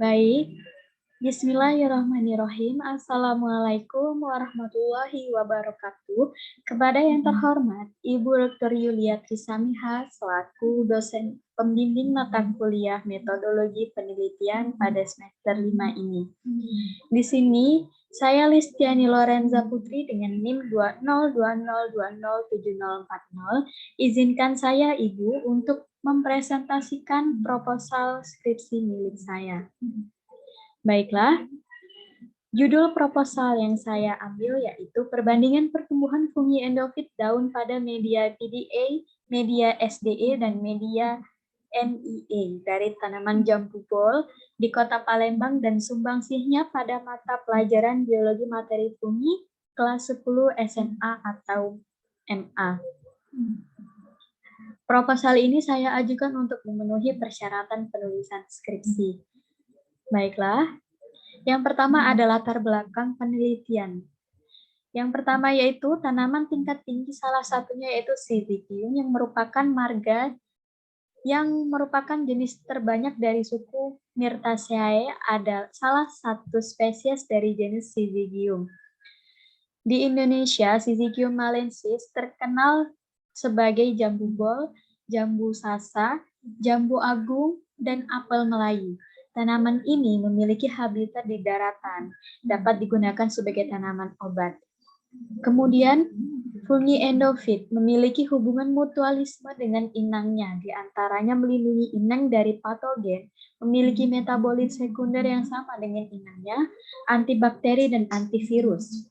Baik, Bismillahirrahmanirrahim. Assalamualaikum warahmatullahi wabarakatuh. Kepada yang terhormat, Ibu Dr. Yulia Trisamiha selaku dosen pembimbing mata kuliah metodologi penelitian pada semester 5 ini. Di sini, saya Listiani Lorenza Putri dengan NIM 202020740. Izinkan saya, Ibu, untuk mempresentasikan proposal skripsi milik saya. Baiklah, judul proposal yang saya ambil yaitu perbandingan pertumbuhan fungi endofit daun pada media PDA, media SDE, dan media NEA dari tanaman jambu bol di Kota Palembang dan sumbangsihnya pada mata pelajaran biologi materi fungi kelas 10 SMA atau MA. Proposal ini saya ajukan untuk memenuhi persyaratan penulisan skripsi. Baiklah, yang pertama adalah latar belakang penelitian. Yang pertama yaitu tanaman tingkat tinggi, salah satunya yaitu Syzygium yang merupakan marga yang merupakan jenis terbanyak dari suku Myrtaceae, ada salah satu spesies dari jenis Syzygium. Di Indonesia, Syzygium malensis terkenal sebagai jambu bol, jambu sasa, jambu agung, dan apel Melayu. Tanaman ini memiliki habitat di daratan, dapat digunakan sebagai tanaman obat. Kemudian, fungi endofit memiliki hubungan mutualisme dengan inangnya, di antaranya melindungi inang dari patogen, memiliki metabolit sekunder yang sama dengan inangnya, antibakteri dan antivirus.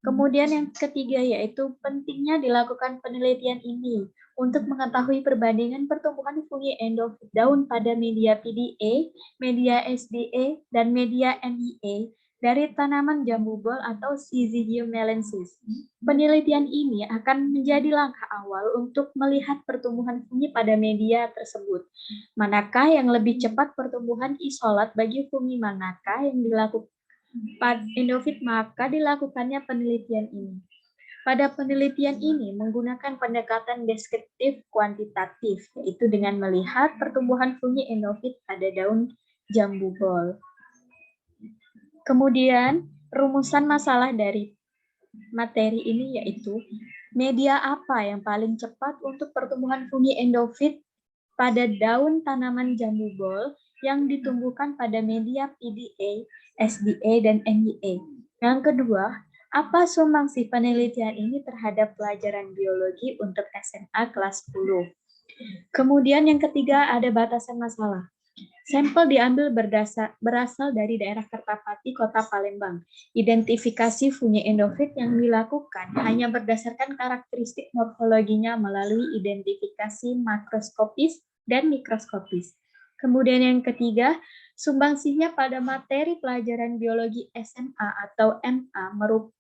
Kemudian yang ketiga yaitu pentingnya dilakukan penelitian ini untuk mengetahui perbandingan pertumbuhan fungi endofit daun pada media PDA, media SDE, dan media NEA dari tanaman jambu bol atau Syzygium melensis. Penelitian ini akan menjadi langkah awal untuk melihat pertumbuhan fungi pada media tersebut. Manakah yang lebih cepat pertumbuhan isolat bagi fungi manakah yang dilakukan pada endofit, maka dilakukannya penelitian ini. Pada penelitian ini menggunakan pendekatan deskriptif kuantitatif, yaitu dengan melihat pertumbuhan fungi endofit pada daun jambu bol. Kemudian, rumusan masalah dari materi ini yaitu media apa yang paling cepat untuk pertumbuhan fungi endofit pada daun tanaman jambu bol yang ditumbuhkan pada media PDA, SDA, dan NEA. Yang kedua, apa sumbangsi penelitian ini terhadap pelajaran biologi untuk SMA kelas 10? Kemudian yang ketiga ada batasan masalah. Sampel diambil berasal dari daerah Kertapati, Kota Palembang. Identifikasi fungi endofit yang dilakukan hanya berdasarkan karakteristik morfologinya melalui identifikasi makroskopis dan mikroskopis. Kemudian yang ketiga, sumbangsihnya pada materi pelajaran biologi SMA atau MA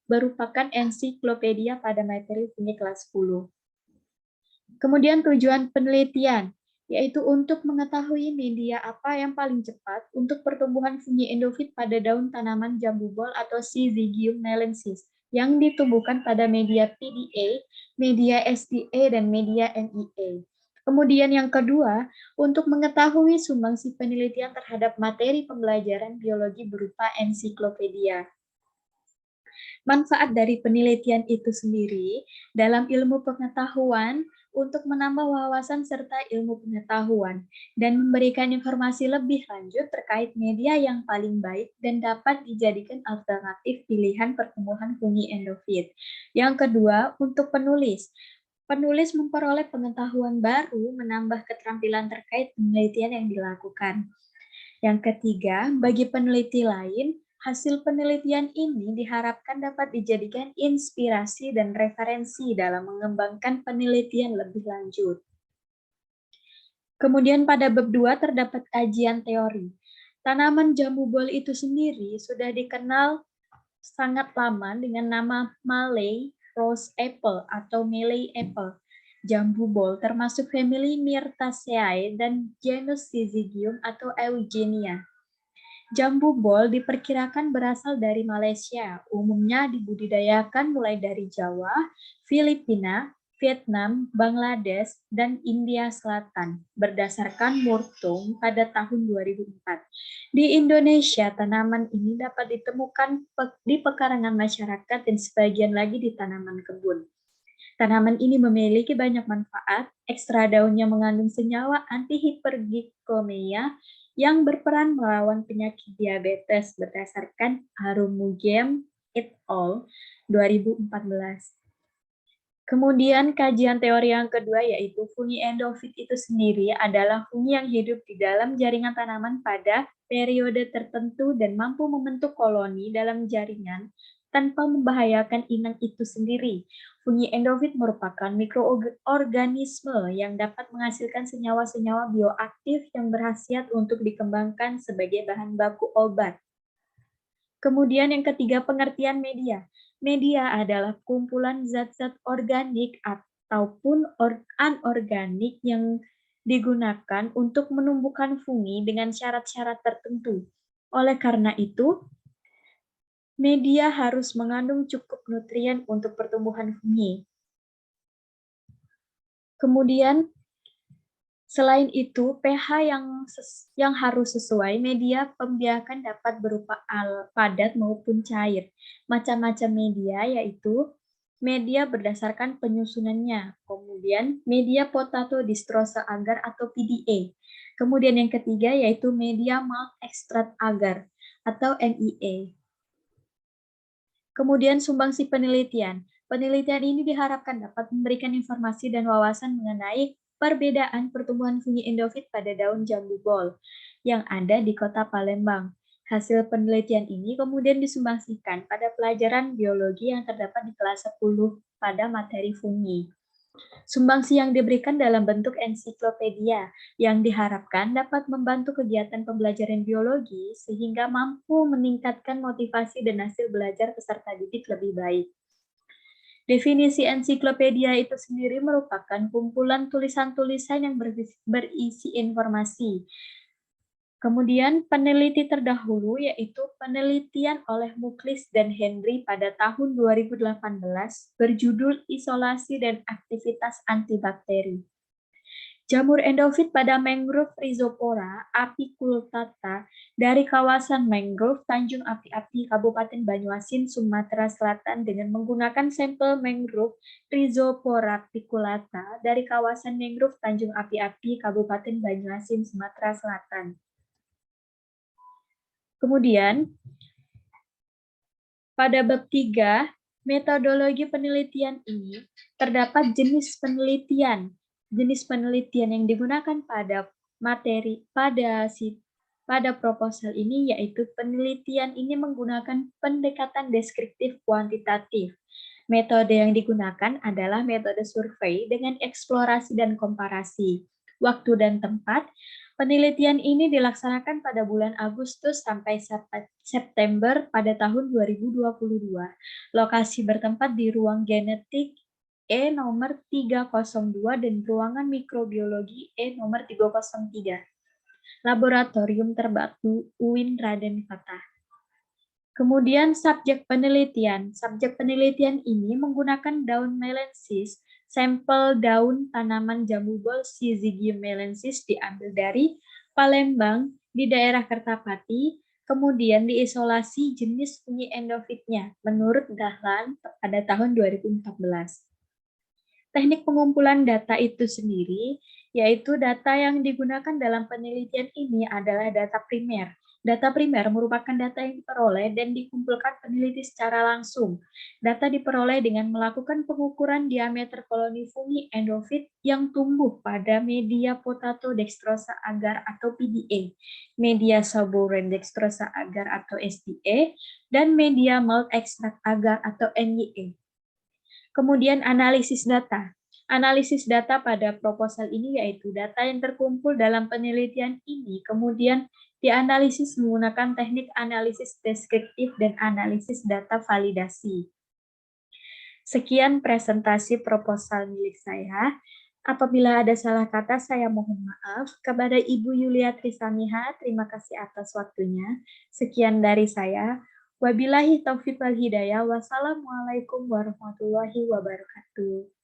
merupakan ensiklopedia pada materi fungi kelas 10. Kemudian tujuan penelitian, yaitu untuk mengetahui media apa yang paling cepat untuk pertumbuhan fungi endofit pada daun tanaman jambu bol atau Syzygium melensis yang ditumbuhkan pada media PDA, media SDA, dan media NEA. Kemudian yang kedua, untuk mengetahui sumbangsi penelitian terhadap materi pembelajaran biologi berupa ensiklopedia. Manfaat dari penelitian itu sendiri dalam ilmu pengetahuan untuk menambah wawasan serta ilmu pengetahuan dan memberikan informasi lebih lanjut terkait media yang paling baik dan dapat dijadikan alternatif pilihan pertumbuhan fungi endofit. Yang kedua, untuk penulis. Penulis memperoleh pengetahuan baru, menambah keterampilan terkait penelitian yang dilakukan. Yang ketiga, bagi peneliti lain, hasil penelitian ini diharapkan dapat dijadikan inspirasi dan referensi dalam mengembangkan penelitian lebih lanjut. Kemudian pada bab 2 terdapat kajian teori. Tanaman jambu bol itu sendiri sudah dikenal sangat lama dengan nama Malay Rose Apple atau Malay Apple. Jambu bol termasuk famili Myrtaceae dan genus Syzygium atau Eugenia. Jambu bol diperkirakan berasal dari Malaysia, umumnya dibudidayakan mulai dari Jawa, Filipina, Vietnam, Bangladesh, dan India Selatan berdasarkan Murtung pada tahun 2004. Di Indonesia, tanaman ini dapat ditemukan di pekarangan masyarakat dan sebagian lagi di tanaman kebun. Tanaman ini memiliki banyak manfaat. Ekstra daunnya mengandung senyawa antihiperglikemia yang berperan melawan penyakit diabetes berdasarkan Arumugem et al. 2014. Kemudian kajian teori yang kedua yaitu fungi endofit itu sendiri adalah fungi yang hidup di dalam jaringan tanaman pada periode tertentu dan mampu membentuk koloni dalam jaringan tanpa membahayakan inang itu sendiri. Fungi endofit merupakan mikroorganisme yang dapat menghasilkan senyawa-senyawa bioaktif yang berkhasiat untuk dikembangkan sebagai bahan baku obat. Kemudian yang ketiga, pengertian media. Media adalah kumpulan zat-zat organik ataupun anorganik yang digunakan untuk menumbuhkan fungi dengan syarat-syarat tertentu. Oleh karena itu, media harus mengandung cukup nutrien untuk pertumbuhan fungi. Kemudian, selain itu, pH yang harus sesuai, media pembiakan dapat berupa padat maupun cair. Macam-macam media yaitu media berdasarkan penyusunannya, kemudian media potato distrosa agar atau PDA. Kemudian yang ketiga yaitu media malt extract agar atau MEA. Kemudian sumbangsi penelitian. Penelitian ini diharapkan dapat memberikan informasi dan wawasan mengenai perbedaan pertumbuhan fungi endofit pada daun jambu bol yang ada di kota Palembang. Hasil penelitian ini kemudian disumbangsikan pada pelajaran biologi yang terdapat di kelas 10 pada materi fungi. Sumbangsi yang diberikan dalam bentuk ensiklopedia yang diharapkan dapat membantu kegiatan pembelajaran biologi sehingga mampu meningkatkan motivasi dan hasil belajar peserta didik lebih baik. Definisi ensiklopedia itu sendiri merupakan kumpulan tulisan-tulisan yang berisi informasi. Kemudian peneliti terdahulu yaitu penelitian oleh Muklis dan Henry pada tahun 2018 berjudul Isolasi dan Aktivitas Antibakteri. Jamur endofit pada mangrove Rhizopora apiculata dari kawasan mangrove Tanjung Api-Api, Kabupaten Banyuasin, Sumatera Selatan dengan menggunakan sampel mangrove Rhizopora apiculata dari kawasan mangrove Tanjung Api-Api, Kabupaten Banyuasin, Sumatera Selatan. Kemudian, pada bab 3, metodologi penelitian ini terdapat jenis penelitian. Jenis penelitian yang digunakan pada proposal ini yaitu penelitian ini menggunakan pendekatan deskriptif kuantitatif. Metode yang digunakan adalah metode survei dengan eksplorasi dan komparasi. Waktu dan tempat, penelitian ini dilaksanakan pada bulan Agustus sampai September pada tahun 2022. Lokasi bertempat di ruang genetik E nomor 302 dan ruangan mikrobiologi E nomor 303. Laboratorium Terbatu UIN Raden Fatah. Kemudian subjek penelitian. Subjek penelitian ini menggunakan daun melensis, sampel daun tanaman jambu bol Syzygium melensis diambil dari Palembang di daerah Kertapati, kemudian diisolasi jenis fungi endofitnya menurut Dahlan pada tahun 2014. Teknik pengumpulan data itu sendiri, yaitu data yang digunakan dalam penelitian ini adalah data primer. Data primer merupakan data yang diperoleh dan dikumpulkan peneliti secara langsung. Data diperoleh dengan melakukan pengukuran diameter koloni fungi endofit yang tumbuh pada media potato dextrosa agar atau PDA, media Sabourain dextrosa agar atau SDA, dan media malt extract agar atau MYA. Kemudian analisis data. Analisis data pada proposal ini yaitu data yang terkumpul dalam penelitian ini kemudian dianalisis menggunakan teknik analisis deskriptif dan analisis data validasi. Sekian presentasi proposal milik saya. Apabila ada salah kata, saya mohon maaf. Kepada Ibu Yulia Trisamiha, terima kasih atas waktunya. Sekian dari saya. Wabillahi taufiq wal hidayah. Wassalamualaikum warahmatullahi wabarakatuh.